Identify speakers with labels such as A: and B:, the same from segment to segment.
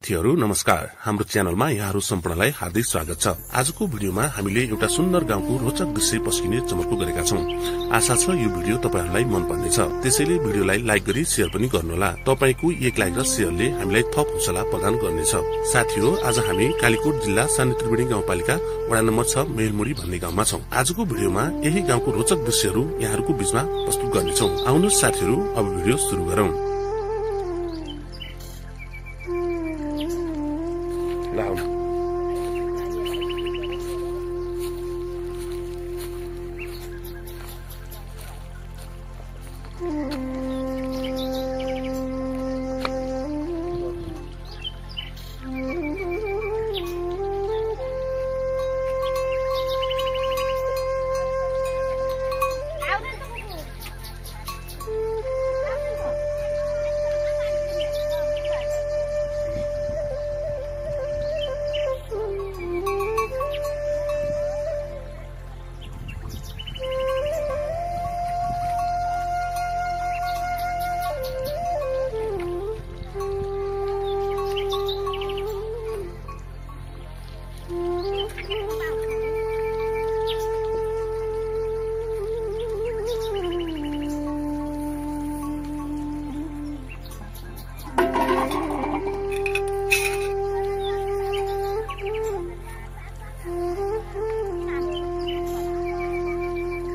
A: साथीहरु नमस्कार। हाम्रो च्यानलमा यहाँहरु सम्पूर्णलाई हार्दिक स्वागत छ। आजको भिडियोमा हामीले एउटा सुन्दर गाउँको रोचक दृश्य पस्किने चमत्कार गरेका छौं। आशा छ यो भिडियो तपाईहरुलाई मन पर्नेछ। त्यसैले भिडियोलाई लाइक गरी शेयर पनि गर्नुहोला। तपाईको एक लाइक र शेयरले हामीलाई थप हौसला प्रदान गर्नेछ। साथीहरु, आज हामी कालीकोट जिल्ला सानो त्रिवेणी गाउँपालिका वडा नम्बर 6 मेलमुडी भन्ने गाउँमा छौं। आजको भिडियोमा यही गाउँको रोचक दृश्यहरु यहाँहरुको बीचमा प्रस्तुत गर्नेछौं। आउनुहोस् साथीहरु, अब भिडियो सुरु गरौं।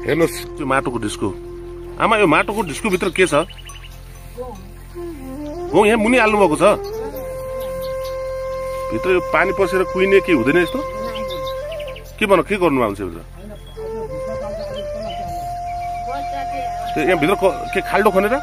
A: हेर्नुस्, त्यो माटोको डिस्को। आमा, यो माटोको डिस्को भित्र के छ? गहुँ यहाँ मुनि हाल्नु भएको छ। भित्र यो पानी पसेर कुहिने के हुँदैन यस्तो? के गर्नु भएको छ भित्र? यहाँ भित्र के खाल्डो खनेर?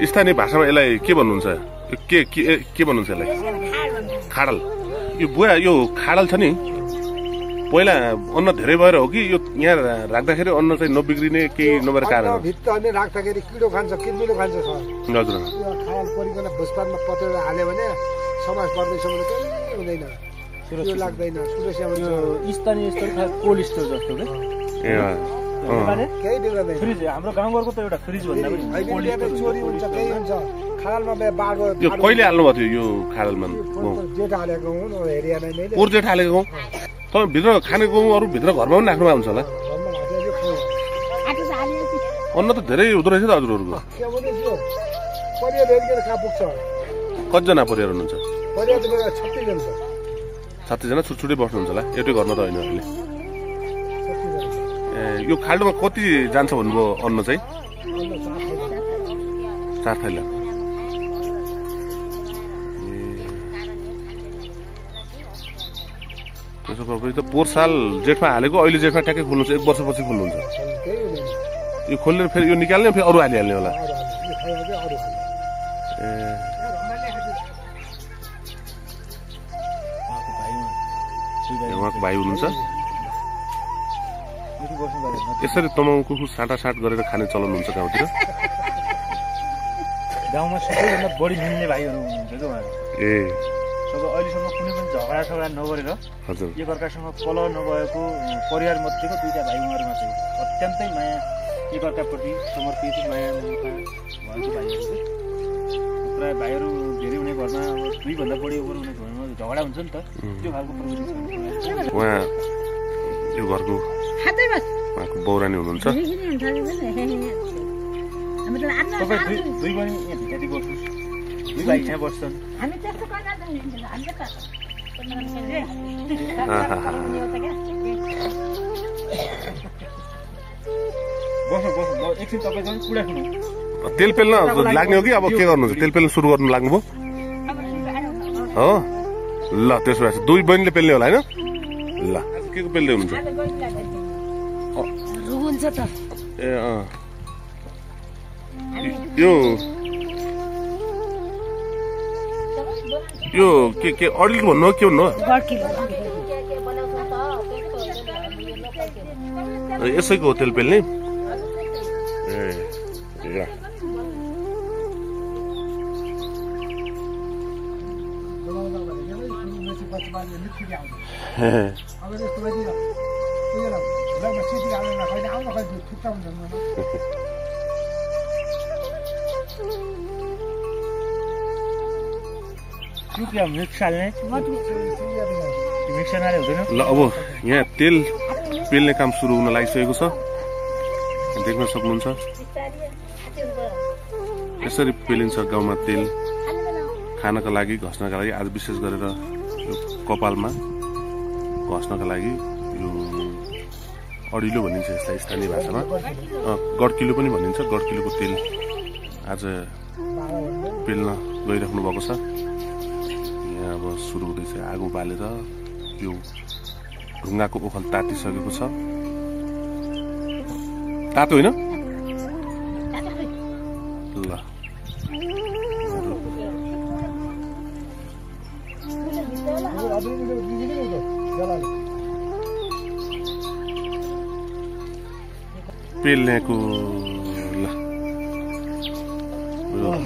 A: स्थानीय भाषामा यसलाई के भन्नुहुन्छ? के भन्नुहुन्छ यसलाई? खाडल। यो बुवा, यो खाडल छ नि, पहिला अन्न धेरै भएर हो कि यो यहाँ राख्दाखेरि अन्न चाहिँ नबिग्रिने केही नभएर कारण हो?
B: भित्र राख्दाखेरि किडो खान्छ, किर्मिलो खान्छ सर।
A: हजुर।
B: यो खाडल परिकन भुसपानमा पतेर हाल्यो भने समाज पर्दैछ भने केही हुँदैन, त्यो लाग्दैन।
C: स्थानीय स्टोर कोल्ड स्टोर जस्तो के?
B: केही बिग्रदैन।
C: फ्रिज हाम्रो गाउँघरको त एउटा फ्रिज भन्दा पनि
B: चोरी हुन्छ, केही हुन्छ। खाडलमा बाढो।
A: यो कहिले हाल्नु भएको थियो यो खाडलमा?
B: जेठ हालेको हुँ, हेरिया नै
A: पोहोर जेठ हालेको गहुँ। तपाईँ भित्र खाने गहुँ अरू भित्र घरमा पनि राख्नु भएको हुन्छ होला? अन्न त धेरै हुँदो रहेछ त हजुरहरूको। कतिजना परिवार हुनुहुन्छ? 36 जना छुट्टै बस्नुहुन्छ होला एउटै घरमा त होइन अहिले? यो खाल्डोमा कति जान्छ भन्नुभयो अन्न चाहिँ? 4 थैला। त्यसो भएपछि त पोहोर साल जेठमा हालेको अहिले जेठमा ट्याक्कै खोल्नुहुन्छ, 1 वर्षपछि खोल्नुहुन्छ। यो खोलेर फेरि यो निकाल्ने फेरि अरू हालिहाल्ने होला? उहाँको भाइ हुनुहुन्छ। यसरी तमाउको साटासाट गरेर खाने चलन हुन्छ गाउँतिर?
C: गाउँमा सबैभन्दा बढी मिल्ने भाइहरू हुनुहुन्छ कि उहाँहरू। सब अहिलेसम्म कुनै पनि झगडा नगरेर एकअर्कासँग कलह नभएको परिवार मध्येको 2टा भाइ उहाँहरू मात्रै अत्यन्तै माया, एकअर्काप्रति समर्पित माया भएको भाइहरू। प्रायः भाइहरू धेरै हुने घरमा 2 भन्दा बढी ओभर हुने घरमा झगडा हुन्छ नि त, त्यो खालको प्रवृत्ति छ।
A: उहाँ यो घरको उहाँको बौरानी हुनुहुन्छ।
C: तपाईँ 2 पनि यहाँ भित्री बस्नुहोस्, 2 भाइ यहाँ बस्छन्। बस्नु एकछिन तपाईँसँग कुरा सुनौँ।
A: तेल पेल्न लाग्ने हो कि अब के गर्नुहुन्छ? तेल पेल्न सुरु गर्नु लाग्नुभयो हो? ल त्यसो भए 2 बहिनीले पेल्ने होला होइन? ल के को पेल्दै हुनुहुन्छ? ए यो के अडिल भन्नु हो के भन्नु हो? यसैको हो तेल पेल्ने ए ल अब यहाँ तेल पेल्ने काम सुरु हुन लागिसकेको छ देख्न सक्नुहुन्छ यसरी पेलिन्छ गाउँमा तेल खानका लागि घस्नका लागि आज विशेष गरेर यो कपालमा घस्नका लागि यो अडिलो भनिन्छ यसलाई स्थानीय भाषामा गड्किलो पनि भनिन्छ गड्किलोको तेल आज पेल्न गइराख्नु भएको छ यहाँ अब सुरु हुँदैछ आगो बालेर यो ढुङ्गाको ओखल तातिसकेको छ तातो होइन ल पेल्नेको ल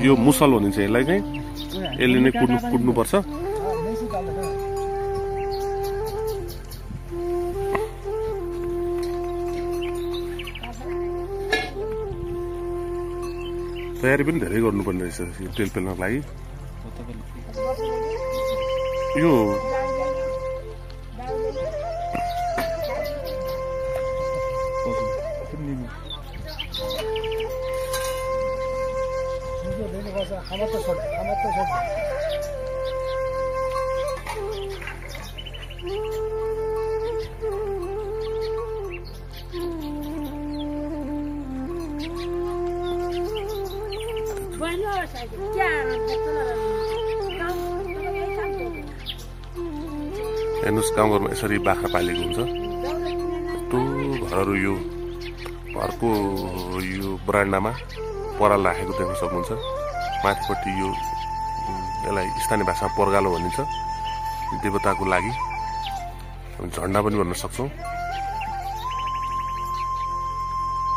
A: यो मुसल भनिन्छ यसलाई चाहिँ यसले नै कुट्नुपर्छ तयारी पनि धेरै गर्नुपर्ने रहेछ यो तेल पेल्नको लागि यो हेर्नुहोस् गाउँघरमा यसरी बाख्रा पालेको हुन्छ यस्तो घरहरू यो घरको यो बरान्डामा पराल राखेको देख्न सक्नुहुन्छ माथिपट्टि यो यसलाई स्थानीय भाषामा पर्गालो भनिन्छ देवताको लागि झन्डा पनि भन्न सक्छौँ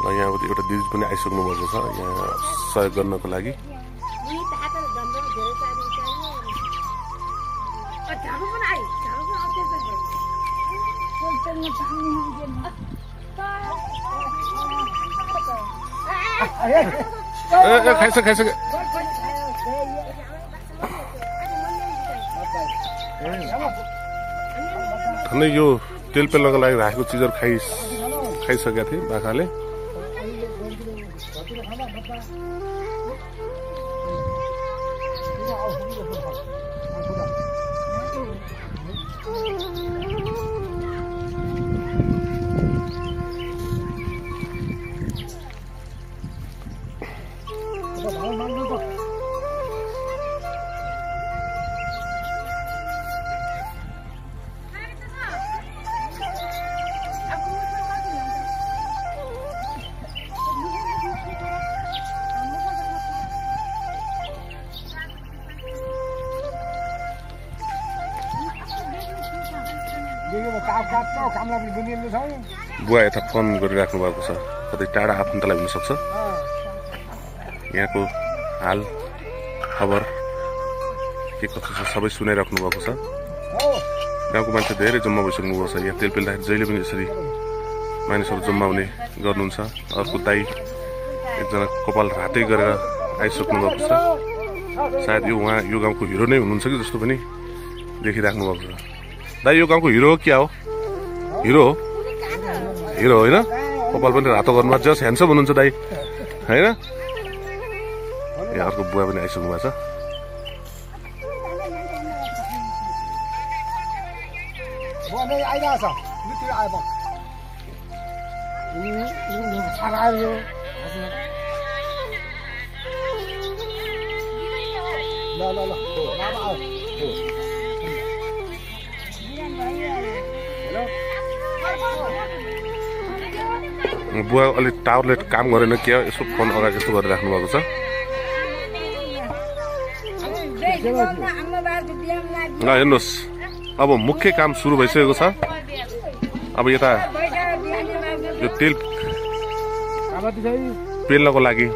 A: र यहाँ एउटा दिदी पनि आइसक्नु भएको छ यहाँ सहयोग गर्नको लागि खाइसक्यो खनै यो तेल पेल्नको लागि राखेको चिजहरू खाइसकेका थिए बाख्राले बुवा यता फोन गरिराख्नु भएको छ कतै टाढा आफन्तलाई हुनसक्छ यहाँको हाल खबर के कसो छ सबै सुनाइराख्नु भएको छ गाउँको मान्छे धेरै जम्मा भइसक्नु भएको छ यहाँ तेल पेल्दाखेरि जहिले पनि यसरी मानिसहरू जम्मा हुने गर्नुहुन्छ अर्को दाई एकजना कपाल रातै गरेर आइसक्नु भएको छ सायद यो उहाँ यो गाउँको हिरो नै हुनुहुन्छ कि जस्तो पनि देखिराख्नु भएको छ दाई यो गाउँको हिरो हो क्या हो हिरो हो हिरो होइन कपाल पनि रातो गर्नुमा जस ह्यान्डसम हुनुहुन्छ दाई होइन यहाँ अर्को बुवा पनि आइसक्नु भएको छ बुवा अलिक टावरले काम गरेन क्या यसो फोन अगाडि जस्तो गरेर राख्नु भएको छ हेर्नुहोस् अब मुख्य काम सुरु भइसकेको छ अब यता यो तेल पेल्नको लागि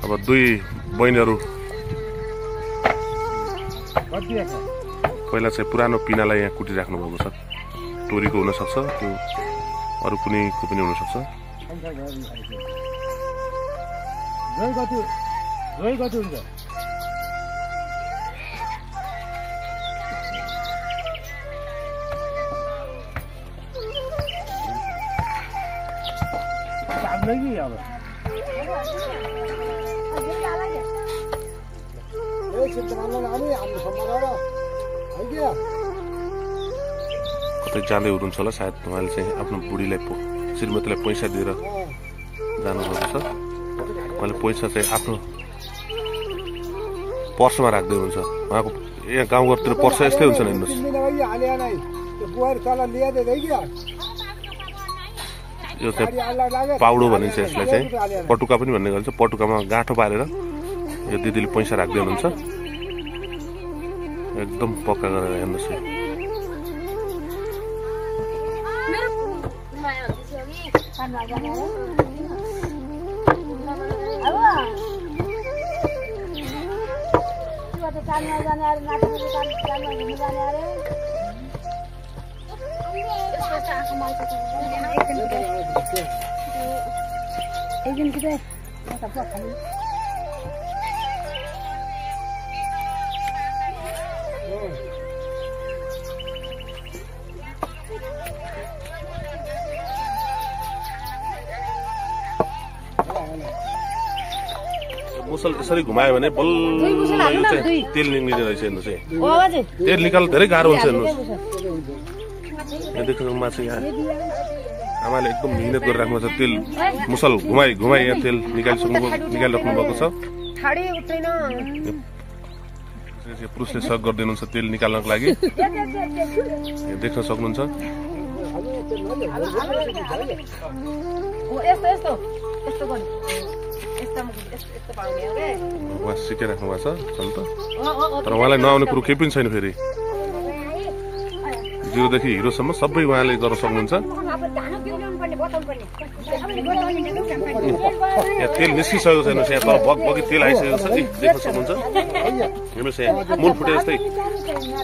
A: अब दुई बहिनीहरू पहिला चाहिँ पुरानो पिनालाई यहाँ कुटिराख्नु भएको छ। टोरीको हुनसक्छ, त्यो अरू कुनैको पनि हुनसक्छ। कतै जाँदै हुनुहुन्छ होला सायद उहाँले चाहिँ आफ्नो बुढीलाई श्रीमतीलाई पैसा दिएर जानुभएको छ। उहाँले पैसा चाहिँ आफ्नो पर्समा राख्दै हुन्छ। उहाँको यहाँ गाउँघरतिर पर्स यस्तै हुन्छ नि, हेर्नुहोस्। यो चाहिँ पाउडो भनिन्छ, यसलाई चाहिँ पटुका पनि भन्ने गरिन्छ। पटुकामा गाँठो पारेर यो दिदीले पैसा राख्दै हुनुहुन्छ। एकदम पक्का गरेर हेर्नुहोस्। मुसल यसरी घुमायो भने बल्ल यो चाहिँ तेल निक्लिने रहेछ। हेर्नुहोस् है, तेल निकाल्नु धेरै गाह्रो हुन्छ। हेर्नुहोस् यहाँ देख्नुमा चाहिँ यहाँ आमाले एकदम मिहिनेत गरेर राख्नु छ। तेल मुसल घुमाइ घुमाइ यहाँ तेल निकालिराख्नु भएको छ। पुरुषले सहयोग गरिदिनुहुन्छ तेल निकाल्नको लागि, देख्न सक्नुहुन्छ। उहाँ सिकाइराख्नु भएको छ त, तर उहाँलाई नआउने कुरो केही पनि छैन। फेरि 0 देखि हिरोसम्म सबै उहाँले गर्न सक्नुहुन्छ। यहाँ तेल निस्किसकेको छैन, यहाँ तर बगी तेल आइसकेको छ, देख्न सक्नुहुन्छ। हेर्नुहोस् यहाँ मूल फुटे जस्तै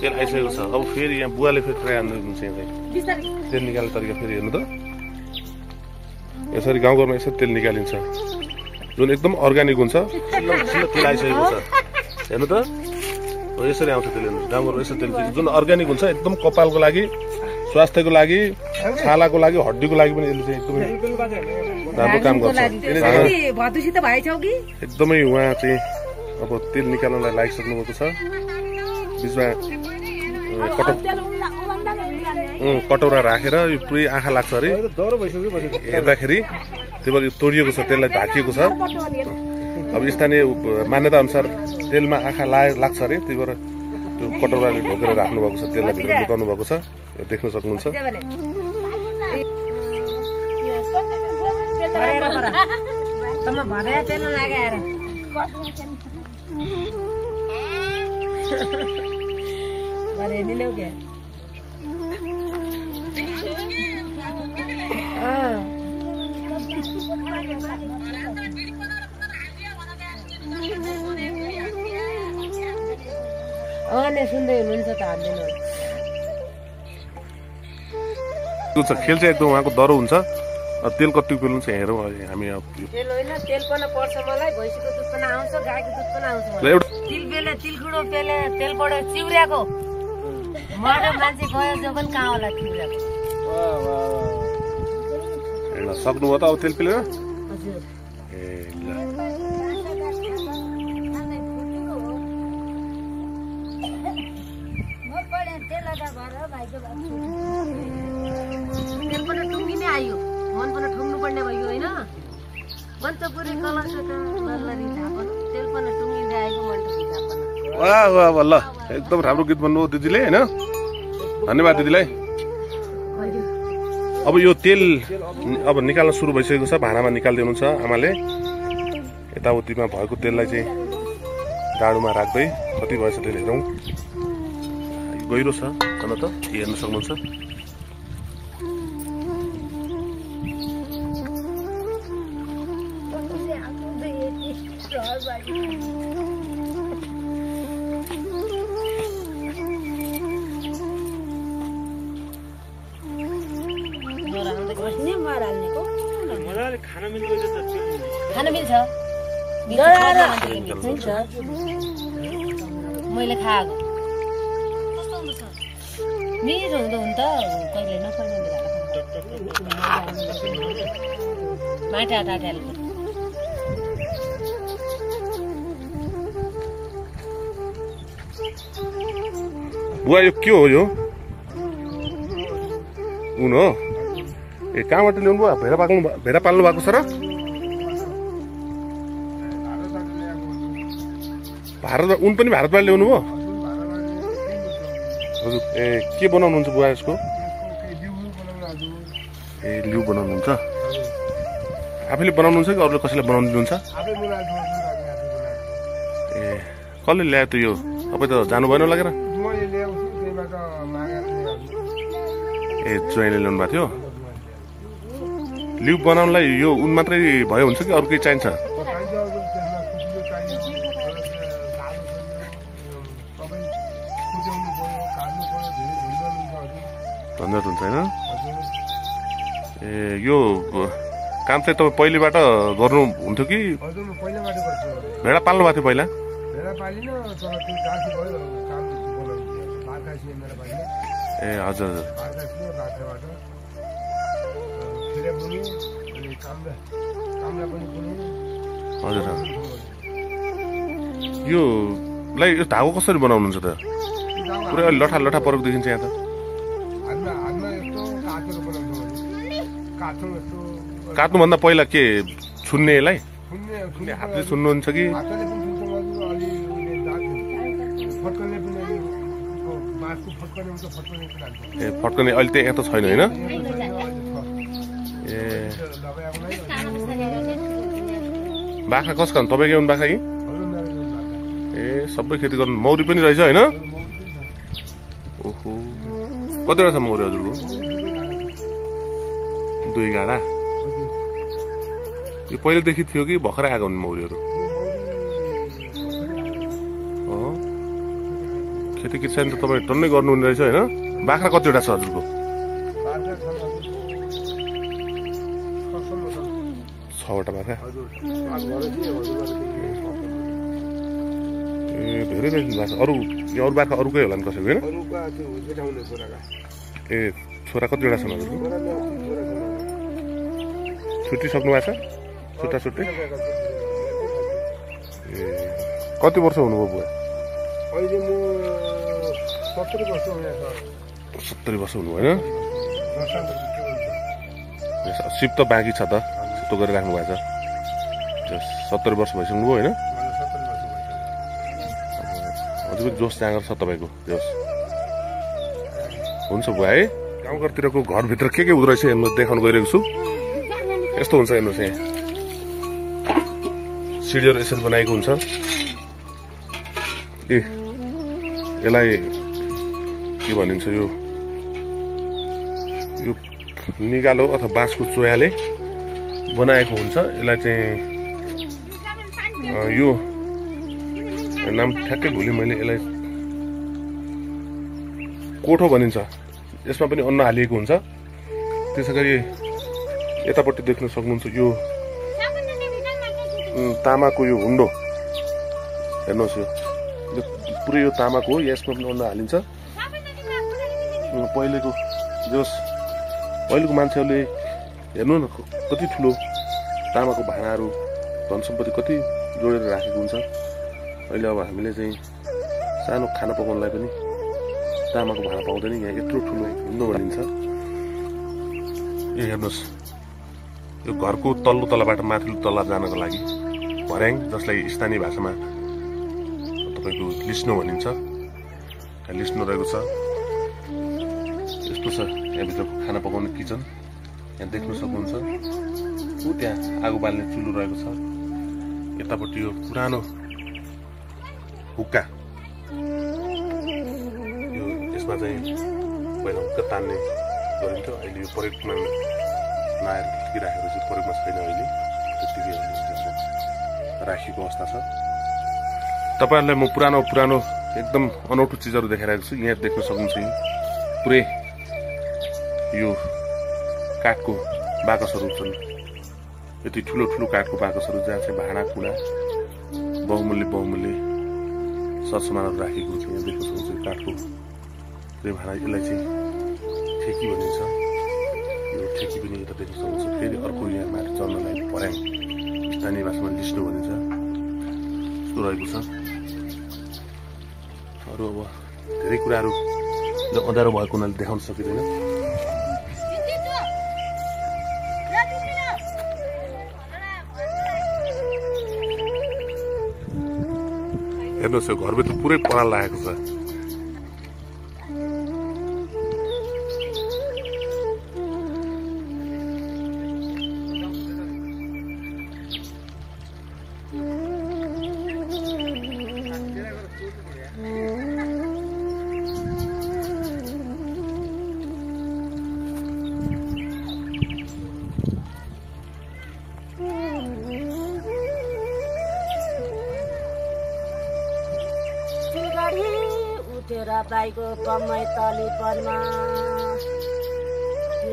A: तेल आइसकेको छ। अब फेरि यहाँ बुवाले फेरि ट्राई हान्नुहुन्छ। यहाँ तेल निकाल्ने तरिका फेरि हेर्नु त, यसरी गाउँघरमा यसरी तेल निकालिन्छ, जुन एकदम अर्ग्यानिक हुन्छ। तेल आइसकेको छ, हेर्नु त, यसरी आउँछ तेल। हेर्नुहोस् गाउँघरमा यसरी तेल जुन अर्ग्यानिक हुन्छ, एकदम कपालको लागि, स्वास्थ्यको लागि, छालाको लागि, हड्डीको लागि पनि यसले चाहिँ एकदमै राम्रो काम गर्छ। एकदमै उहाँ चाहिँ अब तेल निकाल्नलाई लागिसक्नु भएको छ। बिचमा कटौरा राखेर यो पुरै आँखा लाग्छ अरे हेर्दाखेरि। त्यो भएर तोडिएको छ, तेललाई ढाकिएको छ। अब स्थानीय मान्यता अनुसार तेलमा आँखा लाग्छ अरे, त्यही भएर त्यो कटौराले ढोकेर राख्नु भएको छ, तेललाई भित्र लुकाउनु भएको छ। देख्न सक्नुहुन्छ।
D: सुन्दै हुनुहुन्छ त हाल्दिनु।
A: खेल चाहिँ एकदम उहाँको डह्रो हुन्छ। तेल कति पेल्नु चाहिँ हेरौँ हामी।
D: तेल होइन, तेल पनि पर्छ मलाई। भैँसीको दुध पनि आउँछ, गाईको दुध पनि आउँछ। तिल पेले, तिलखुडो पेले, तेलबाट चिउराको मर्यो मान्छे गयो जो पनि कहाँ होला चिउराको।
A: सक्नुभयो त अब तेल पेलेर?
D: हजुर। तेल पनि टुङ्गिने आयो, मन पनि ठुङ्नु पर्ने भयो होइन। मन्तपुरी कलर छ त नल्लरी झापन, तेल पनि टुङ्गिँदै आएको मन्तपुरी झापन।
A: वाह वाह वाह, ल एकदम राम्रो गीत भन्नुभयो दिदीले होइन। धन्यवाद दिदीलाई। अब यो तेल अब निकाल्न सुरु भइसकेको छ। भाँडामा निकाल्दै हुनुहुन्छ आमाले। यताउतिमा भएको तेललाई चाहिँ डाडुमा राख्दै कति भएछ तेल हेरौँ। गहिरो छ त, हेर्न सक्नुहुन्छ।
D: खान मिल्छ मैले खाएको मिठो हुँदो हुन्छ कहिले नखाने माटा टाटाले
A: बुवा यो के हो यो उन हो ए कहाँबाट ल्याउनु भयो भेडा पाल्नु भएको छ र भारत उन पनि भारतबाट ल्याउनु भयो हजुर ए के बनाउनुहुन्छ बुवा यसको ए लिउ बनाउनुहुन्छ आफैले बनाउनुहुन्छ कि अरूले कसैले बनाउनु दिनुहुन्छ ए कसले ल्यायो त यो तपाईँ त जानु भएन लागेर ए ज्वाइँले ल्याउनु भएको थियो लिउ बनाउनलाई यो उन मात्रै भयो हुन्छ कि अरू केही चाहिन्छ झन्झट हुन्छ होइन ए यो काम चाहिँ तपाईँ पहिलेबाट गर्नुहुन्थ्यो कि भेडा पाल्नु भएको थियो पहिला ए हजुर हजुर हजुर यो धागो कसरी बनाउनुहुन्छ त पुरै अलि लठा लठा परेको देखिन्छ यहाँ त काट्नुभन्दा पहिला के छुन्ने यसलाई हातले छुन्नुहुन्छ कि ए फर्कने अहिले त्यहाँ त छैन होइन ए बाख्रा कसको तपाईँकै हुनु बाख्रा कि ए सबै खेती गर्नु मौरी पनि रहेछ होइन ओहो कतिवटा छ मौरी हजुरको 2 गाडा यो पहिलेदेखि थियो कि भर्खरै आएको हुन् मौरीहरू खेती किसान त तपाईँ टन्नै गर्नुहुने रहेछ होइन बाख्रा कतिवटा छ हजुरको 6वटा बाख्रा ए धेरै बेच्नु भएको छ अरू बाख्रा अरूकै होला नि कसैको होइन ए छोरा कतिवटा छन् हजुरको छुट्टिसक्नु भएको छ छुट्टै ए कति वर्ष हुनुभयो बुवा
B: अहिले म 70 वर्ष हुने छ
A: 70 वर्ष हुनु होइन सिप त बाँकी छ त सिप गरेर राख्नु भएको छ 70 वर्ष भइसक्नु भयो होइन अझै पनि जोस जाँगर छ तपाईँको जोस हुन्छ बुवा है गाउँघरतिरको घरभित्र के हुँदो रहेछ हेर्नु देखाउनु गइरहेको छु यस्तो हुन्छ हेर्नुहोस् यहाँ सिडीहरू यसरी बनाएको हुन्छ ए यसलाई के भनिन्छ यो निगालो अथवा बाँसको चोयाले बनाएको हुन्छ यसलाई चाहिँ यो नाम ठ्याक्कै भुलेँ मैले यसलाई कोठो भनिन्छ यसमा पनि अन्न हालिएको हुन्छ त्यसै गरी यतापट्टि देख्न सक्नुहुन्छ यो तामाको यो हुन्डो हेर्नुहोस् यो पुरै यो तामाको हो यसमा पनि अन्न हालिन्छ पहिलेको मान्छेहरूले हेर्नु न कति ठुलो तामाको भाँडाहरू धन सम्पत्ति कति जोडेर राखेको हुन्छ अहिले अब हामीले चाहिँ सानो खाना पकाउनलाई पनि तामाको भाँडा पाउँदैन यहाँ यत्रो ठुलो हुन्डो भनिन्छ यो हेर्नुहोस् यो घरको तल्लो तलाबाट माथिल्लो तल्ला जानको लागि भर्याङ जसलाई स्थानीय भाषामा तपाईँको लिस्नो भनिन्छ लिस्नो रहेको छ यस्तो छ यहाँभित्रको खाना पकाउने किचन यहाँ देख्न सक्नुहुन्छ त्यहाँ आगो बाल्ने चुलो रहेको छ यतापट्टि यो पुरानो हुक्का यो यसमा चाहिँ पहिला हुक्का तान्ने गरिन्थ्यो अहिले यो प्रयोगमा नआएर राखेको चाहिँ प्रयोगमा छैन अहिले त्यतिकै राखिएको अवस्था छ। तपाईहरुलाई म पुरानो एकदम अनौठो चीजहरु देखाइरहेको छु। यहाँ देख्न सक्नुहुन्छ पुरै यो काठको बाकसहरु छन्। यति ठूलो काठको बाकसहरु जहाँ चाहिँ भाँडा कुडा बहुमूल्य सरसामानहरु राखेको छ। यहाँ देख्न सक्नुहुन्छ काठको पुरै भाँडा। यसलाई चाहिँ ठेकी भनिन्छ। यो ठेकी पनि यता देख्न सक्नुहुन्छ। फेरि अर्को यहाँ माथि चढ्नलाई पर्याङ स्थानीय भाषामा लिस्टो भनिन्छ। यस्तो रहेको छ। अरू अब धेरै कुराहरू अँध्यारो भएको हुनाले देखाउन सकिँदैन। हेर्नुहोस् यो घरभित्र पुरै पराल लागेको छ।
E: उठेर बाइको पमै तली परमा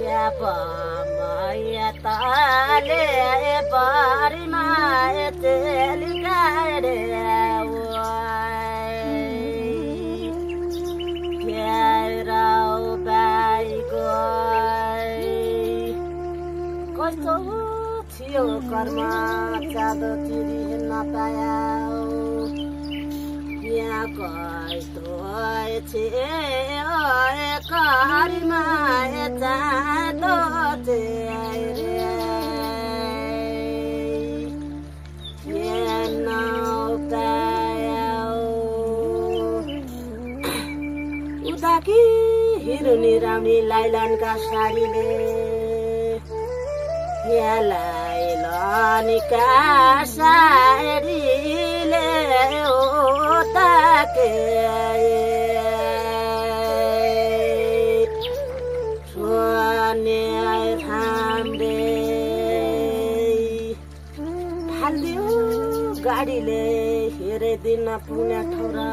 E: या पमै तले परिमा तेली गाडे घेराउ बाइको कस्तो थियो कर्म जादो तिरी नपाया यहाँ कस्तो छे करिमा जादो उदाकी हिरुनी रामी लाइलानका साडीले यहाँ लाइलानका साडीले ताके सोने थाम्बे फाल्दियो गाडीले हेरिदिन पुण्य ठौरा